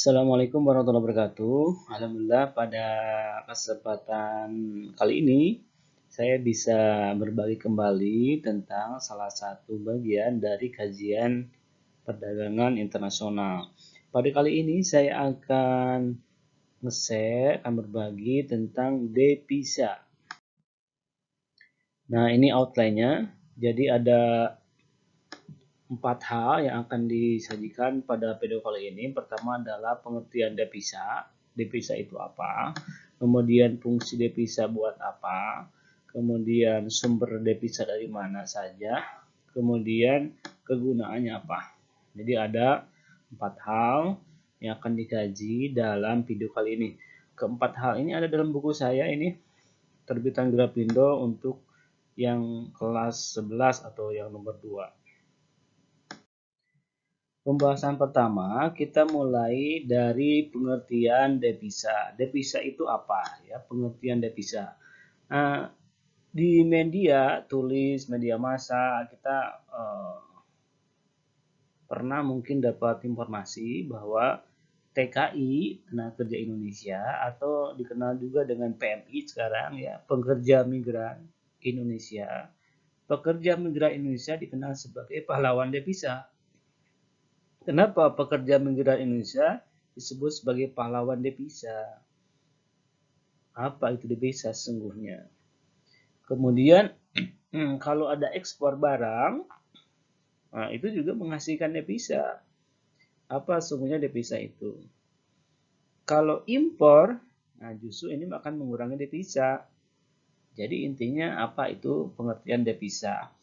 Assalamualaikum warahmatullahi wabarakatuh. Alhamdulillah pada kesempatan kali ini saya bisa berbagi kembali tentang salah satu bagian dari kajian perdagangan internasional. Pada kali ini saya akan akan berbagi tentang devisa. Nah, ini outline-nya. Jadi ada 4 hal yang akan disajikan pada video kali ini. Pertama adalah pengertian devisa. Devisa itu apa? Kemudian fungsi devisa buat apa? Kemudian sumber devisa dari mana saja? Kemudian kegunaannya apa? Jadi ada 4 hal yang akan dikaji dalam video kali ini. Keempat hal ini ada dalam buku saya ini, terbitan Grafindo untuk yang kelas 11 atau yang nomor 2. Pembahasan pertama, kita mulai dari pengertian devisa. Devisa itu apa? Ya, pengertian devisa. Nah, di media tulis, media massa, kita pernah mungkin dapat informasi bahwa TKI, Tenaga Kerja Indonesia, atau dikenal juga dengan PMI sekarang, ya, Pekerja Migran Indonesia. Pekerja Migran Indonesia dikenal sebagai pahlawan devisa. Kenapa pekerja migran Indonesia disebut sebagai pahlawan devisa? Apa itu devisa sesungguhnya? Kemudian kalau ada ekspor barang, nah itu juga menghasilkan devisa. Apa sesungguhnya devisa itu? Kalau impor, nah justru ini akan mengurangi devisa. Jadi intinya apa itu pengertian devisa?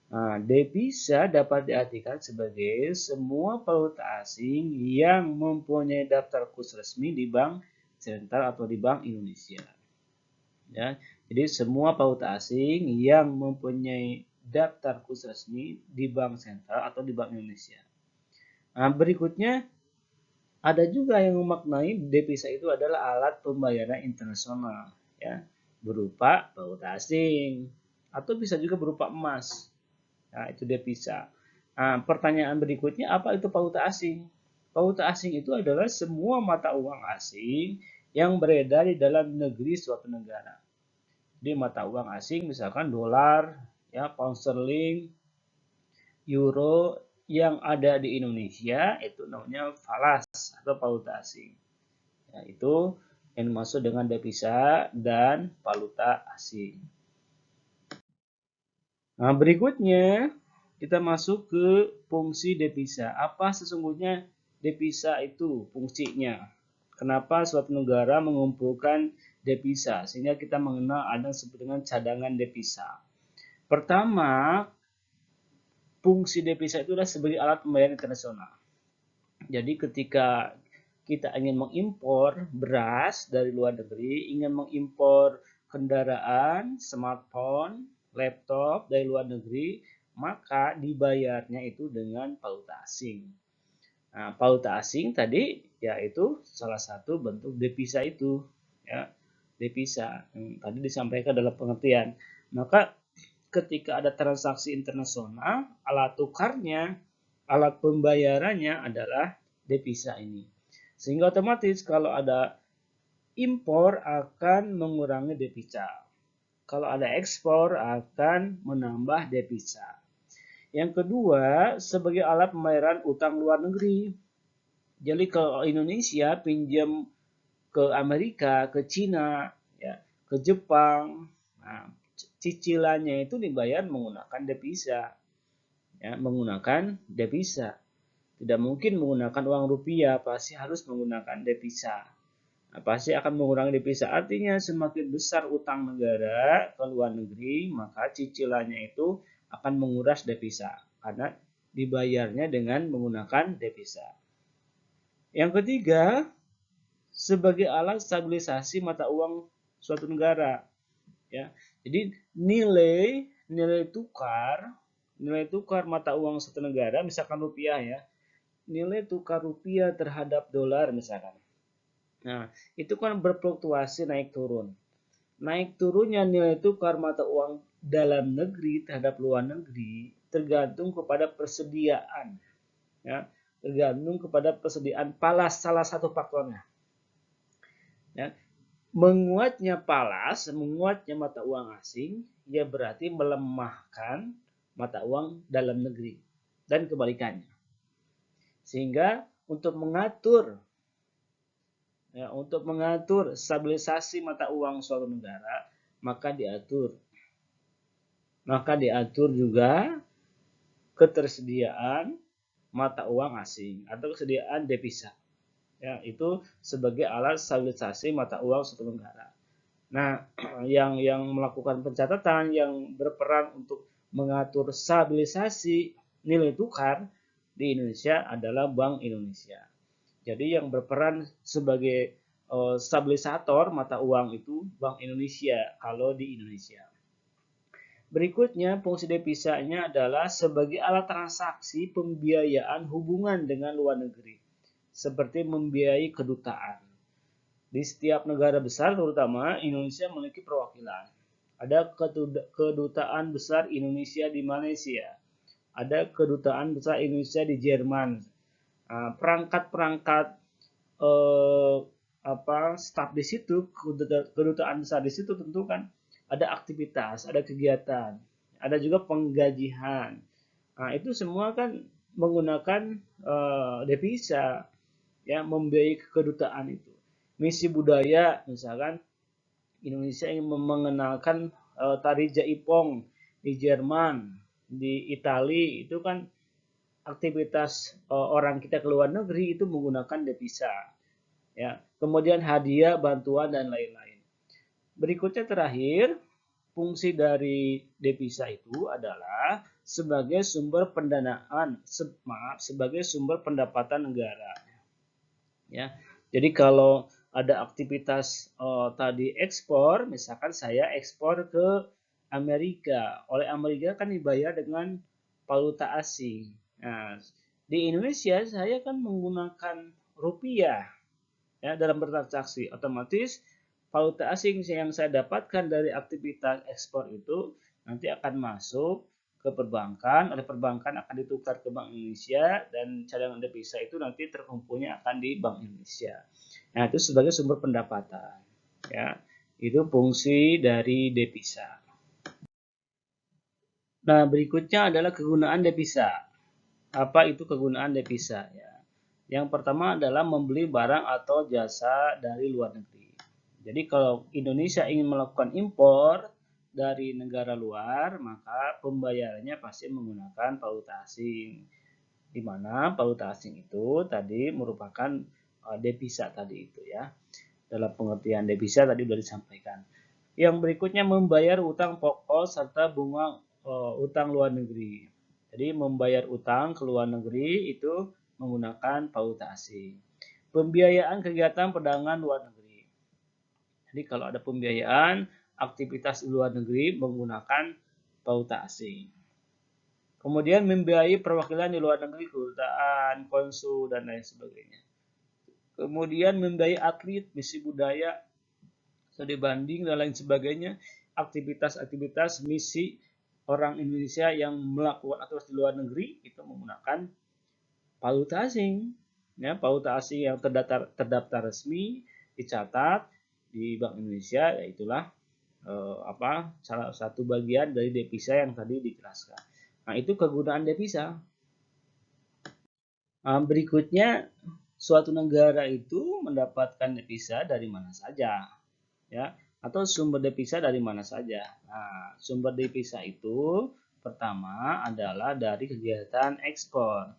Nah, devisa dapat diartikan sebagai semua valuta asing yang mempunyai daftar khusus resmi di Bank Sentral atau di Bank Indonesia. Ya, jadi semua valuta asing yang mempunyai daftar khusus resmi di Bank Sentral atau di Bank Indonesia. Nah, berikutnya ada juga yang memaknai devisa itu adalah alat pembayaran internasional, ya, berupa valuta asing atau bisa juga berupa emas. Nah, itu devisa. Nah, pertanyaan berikutnya, apa itu valuta asing? Valuta asing itu adalah semua mata uang asing yang beredar di dalam negeri suatu negara. Jadi mata uang asing misalkan dolar, ya, pound sterling, euro yang ada di Indonesia itu namanya falas atau valuta asing. Ya, itu yang dimaksud dengan devisa dan valuta asing. Nah, berikutnya kita masuk ke fungsi devisa. Apa sesungguhnya devisa itu fungsinya? Kenapa suatu negara mengumpulkan devisa? Sehingga kita mengenal ada yang disebut dengan cadangan devisa. Pertama, fungsi devisa itu adalah sebagai alat pembayaran internasional. Jadi ketika kita ingin mengimpor beras dari luar negeri, ingin mengimpor kendaraan, smartphone, laptop dari luar negeri, maka dibayarnya itu dengan valuta asing. Nah, valuta asing tadi yaitu salah satu bentuk devisa itu, ya, devisa. Tadi disampaikan dalam pengertian. Maka ketika ada transaksi internasional, alat tukarnya, alat pembayarannya adalah devisa ini. Sehingga otomatis kalau ada impor akan mengurangi devisa. Kalau ada ekspor akan menambah devisa. Yang kedua, sebagai alat pembayaran utang luar negeri. Jadi kalau Indonesia pinjam ke Amerika, ke Cina, ya, ke Jepang, nah, cicilannya itu dibayar menggunakan devisa. Ya, menggunakan devisa. Tidak mungkin menggunakan uang rupiah, pasti harus menggunakan devisa. Nah, pasti akan mengurangi devisa. Artinya semakin besar utang negara ke luar negeri, maka cicilannya itu akan menguras devisa karena dibayarnya dengan menggunakan devisa. Yang ketiga, sebagai alat stabilisasi mata uang suatu negara. Ya, jadi nilai tukar mata uang suatu negara, misalkan rupiah, ya, nilai tukar rupiah terhadap dolar misalkan. Nah, itu kan berfluktuasi naik turun. Naik turunnya nilai tukar mata uang dalam negeri terhadap luar negeri tergantung kepada persediaan, ya, tergantung kepada persediaan palas, salah satu faktornya. Ya. Menguatnya palas, menguatnya mata uang asing, ya berarti melemahkan mata uang dalam negeri dan kebalikannya. Sehingga untuk mengatur stabilisasi mata uang suatu negara, maka diatur juga ketersediaan mata uang asing atau kesediaan devisa. Ya, itu sebagai alat stabilisasi mata uang suatu negara. Nah, yang melakukan pencatatan, yang berperan untuk mengatur stabilisasi nilai tukar di Indonesia adalah Bank Indonesia. Jadi yang berperan sebagai stabilisator mata uang itu Bank Indonesia kalau di Indonesia. Berikutnya, fungsi devisanya adalah sebagai alat transaksi pembiayaan hubungan dengan luar negeri, seperti membiayai kedutaan. Di setiap negara besar, terutama Indonesia memiliki perwakilan. Ada kedutaan besar Indonesia di Malaysia, ada kedutaan besar Indonesia di Jerman. Perangkat-perangkat staf di situ, kedutaan besar di situ tentu kan ada aktivitas, ada kegiatan, ada juga penggajian. Nah, itu semua kan menggunakan devisa, ya, membiayai kedutaan itu. Misi budaya, misalkan Indonesia ingin mengenalkan tari jaipong di Jerman, di Italia, itu kan aktivitas orang kita ke luar negeri itu menggunakan devisa. Ya, kemudian hadiah, bantuan, dan lain-lain. Berikutnya terakhir, fungsi dari devisa itu adalah sebagai sumber pendanaan, sebagai sumber pendapatan negara. Ya, jadi kalau ada aktivitas tadi ekspor, misalkan saya ekspor ke Amerika, oleh Amerika kan dibayar dengan valuta asing. Nah, di Indonesia saya kan menggunakan rupiah, ya, dalam bertransaksi, otomatis valuta asing yang saya dapatkan dari aktivitas ekspor itu nanti akan masuk ke perbankan, oleh perbankan akan ditukar ke Bank Indonesia, dan cadangan devisa itu nanti terkumpulnya akan di Bank Indonesia. Nah, itu sebagai sumber pendapatan. Ya, itu fungsi dari devisa. Nah, berikutnya adalah kegunaan devisa. Apa itu kegunaan devisa? Ya. Yang pertama adalah membeli barang atau jasa dari luar negeri. Jadi kalau Indonesia ingin melakukan impor dari negara luar, maka pembayarannya pasti menggunakan valuta asing. Di mana valuta asing itu tadi merupakan devisa tadi itu, ya. Dalam pengertian devisa tadi sudah disampaikan. Yang berikutnya membayar utang pokok serta bunga utang luar negeri. Jadi membayar utang ke luar negeri itu menggunakan valuta asing. Pembiayaan kegiatan perdagangan luar negeri. Jadi kalau ada pembiayaan aktivitas di luar negeri menggunakan valuta asing. Kemudian membiayai perwakilan di luar negeri, kedutaan, konsul, dan lain sebagainya. Kemudian membiayai atlet, misi budaya, studi banding, dan lain sebagainya. Aktivitas-aktivitas misi orang Indonesia yang melakukan aktivitas di luar negeri itu menggunakan valuta asing. Ya, valuta asing yang terdaftar resmi, dicatat di Bank Indonesia, yaitulah salah satu bagian dari devisa yang tadi dijelaskan. Nah, itu kegunaan devisa. Berikutnya, suatu negara itu mendapatkan devisa dari mana saja, ya, atau sumber devisa dari mana saja. Nah, sumber devisa itu pertama adalah dari kegiatan ekspor.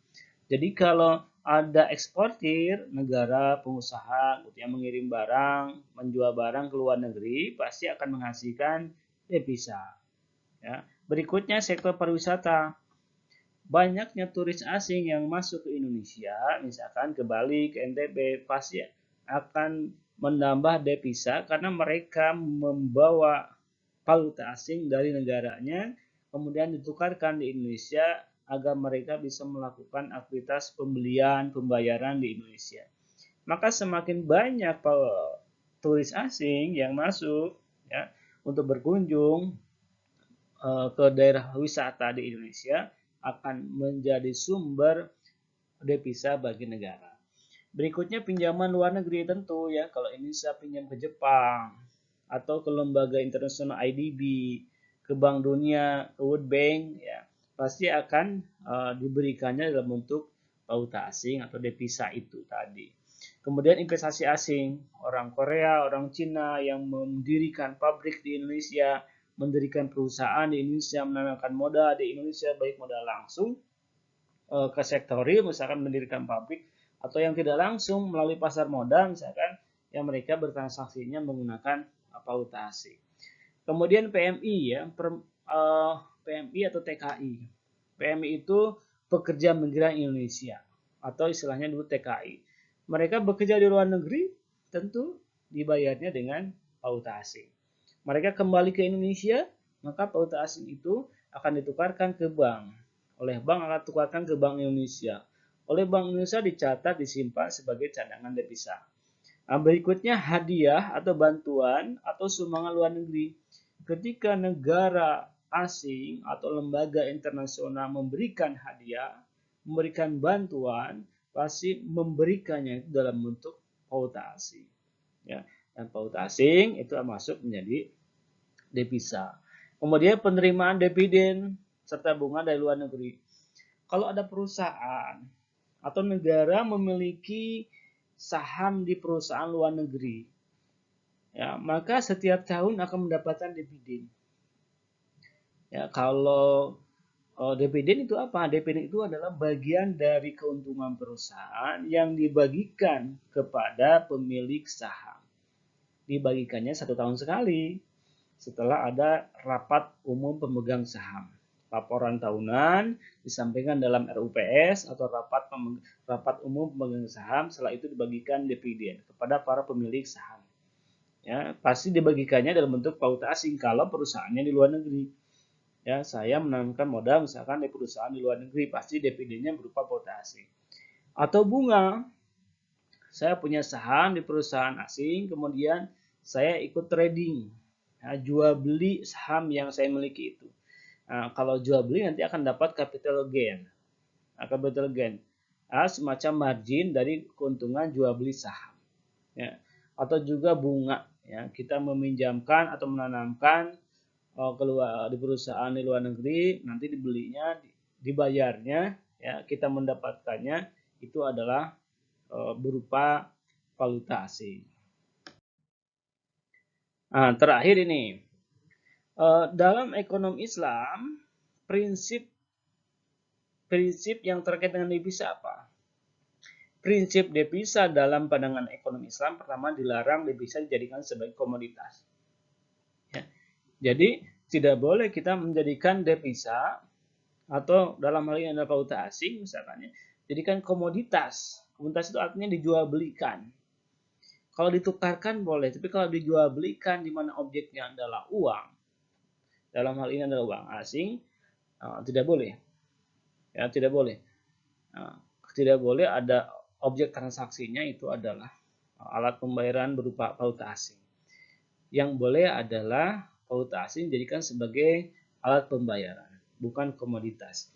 Jadi kalau ada eksportir, negara pengusaha yang mengirim barang, menjual barang ke luar negeri, pasti akan menghasilkan devisa. Ya. Berikutnya sektor pariwisata. Banyaknya turis asing yang masuk ke Indonesia, misalkan ke Bali, ke NTB, pasti akan menambah devisa karena mereka membawa valuta asing dari negaranya, kemudian ditukarkan di Indonesia agar mereka bisa melakukan aktivitas pembelian, pembayaran di Indonesia. Maka semakin banyak turis asing yang masuk, ya, untuk berkunjung ke daerah wisata di Indonesia, akan menjadi sumber devisa bagi negara. Berikutnya pinjaman luar negeri tentu ya, kalau Indonesia pinjam ke Jepang atau ke lembaga internasional IDB, ke Bank Dunia, ke World Bank ya, pasti akan diberikannya dalam bentuk valuta asing atau devisa itu tadi. Kemudian investasi asing, orang Korea, orang Cina yang mendirikan pabrik di Indonesia, mendirikan perusahaan di Indonesia, menanamkan modal di Indonesia, baik modal langsung ke sektor real, misalkan mendirikan pabrik, atau yang tidak langsung melalui pasar modal, misalkan yang mereka bertransaksinya menggunakan valuta asing. Kemudian PMI ya, PMI atau TKI. PMI itu pekerja migran Indonesia atau istilahnya dulu TKI. Mereka bekerja di luar negeri, tentu dibayarnya dengan valuta asing. Mereka kembali ke Indonesia, maka valuta asing itu akan ditukarkan ke bank. Oleh bank akan ditukarkan ke Bank Indonesia. Oleh Bank Indonesia dicatat disimpan sebagai cadangan devisa. Nah, berikutnya hadiah atau bantuan atau sumbangan luar negeri. Ketika negara asing atau lembaga internasional memberikan hadiah, memberikan bantuan, pasti memberikannya itu dalam bentuk valuta asing. Ya, dan valuta asing itu masuk menjadi devisa. Kemudian penerimaan dividen serta bunga dari luar negeri. Kalau ada perusahaan atau negara memiliki saham di perusahaan luar negeri, ya, maka setiap tahun akan mendapatkan dividen. Ya, kalau dividen itu apa? Dividen itu adalah bagian dari keuntungan perusahaan yang dibagikan kepada pemilik saham. Dibagikannya 1 tahun sekali setelah ada rapat umum pemegang saham. Laporan tahunan disampaikan dalam RUPS atau rapat umum pemegang saham, setelah itu dibagikan dividen kepada para pemilik saham. Ya, pasti dibagikannya dalam bentuk valuta asing kalau perusahaannya di luar negeri. Ya, saya menanamkan modal misalkan di perusahaan di luar negeri, pasti dividennya berupa valuta asing. Atau bunga, saya punya saham di perusahaan asing, kemudian saya ikut trading, nah, jual beli saham yang saya miliki itu. Nah, kalau jual beli nanti akan dapat capital gain, semacam margin dari keuntungan jual beli saham. Ya. Atau juga bunga, ya, kita meminjamkan atau menanamkan di perusahaan di luar negeri, nanti dibelinya, dibayarnya, ya, kita mendapatkannya itu adalah berupa valuta asing. Nah, terakhir ini, dalam ekonomi Islam, prinsip yang terkait dengan devisa apa? Prinsip devisa dalam pandangan ekonomi Islam, pertama dilarang devisa dijadikan sebagai komoditas. Ya. Jadi tidak boleh kita menjadikan devisa atau dalam hal ini adalah valuta asing misalkan ya, jadikan komoditas. Komoditas itu artinya dijual belikan. Kalau ditukarkan boleh, tapi kalau dijual belikan di mana objeknya adalah uang, dalam hal ini adalah uang asing, tidak boleh. Ya, tidak boleh. Tidak boleh ada objek transaksinya itu adalah alat pembayaran berupa valuta asing. Yang boleh adalah valuta asing dijadikan sebagai alat pembayaran, bukan komoditas.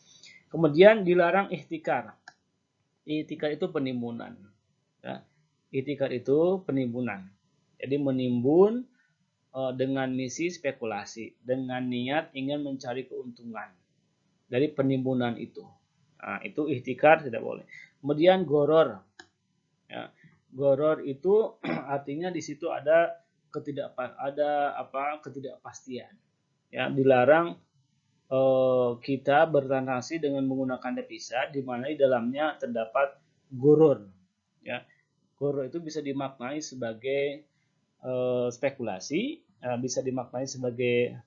Kemudian dilarang ihtikar. Ihtikar itu penimbunan. Ya. Ihtikar itu penimbunan. Jadi menimbun dengan misi spekulasi, dengan niat ingin mencari keuntungan dari penimbunan itu. Nah, itu ihtikar tidak boleh. Kemudian goror. Ya. Goror itu artinya di situ ada ketidakpastian. Ya, dilarang kita bertransaksi dengan menggunakan devisa di mana di dalamnya terdapat goror. Ya, goror itu bisa dimaknai sebagai spekulasi, bisa dimaknai sebagai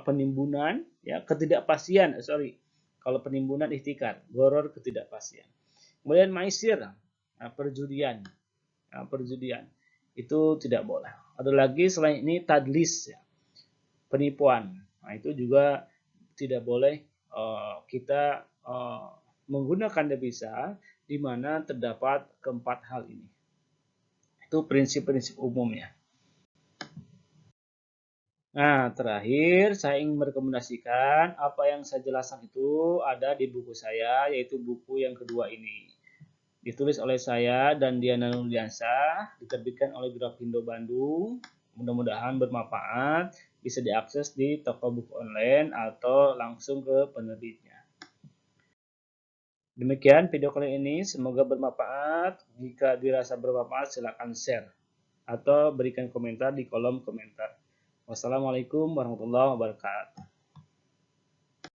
penimbunan, ya, ketidakpastian. Kalau penimbunan ihtikar, goror ketidakpastian. Kemudian maisir, perjudian, perjudian itu tidak boleh. Ada lagi selain ini tadlis, ya, penipuan. Nah, itu juga tidak boleh kita menggunakan devisa di mana terdapat keempat hal ini. Itu prinsip-prinsip umumnya. Nah, terakhir saya ingin merekomendasikan apa yang saya jelaskan itu ada di buku saya, yaitu buku yang kedua ini. Ditulis oleh saya dan Diana Nurdiansah, diterbitkan oleh Grafindo Bandung. Mudah-mudahan bermanfaat, bisa diakses di toko buku online atau langsung ke penerbitnya. Demikian video kali ini, semoga bermanfaat. Jika dirasa bermanfaat, silakan share atau berikan komentar di kolom komentar. Wassalamualaikum warahmatullahi wabarakatuh.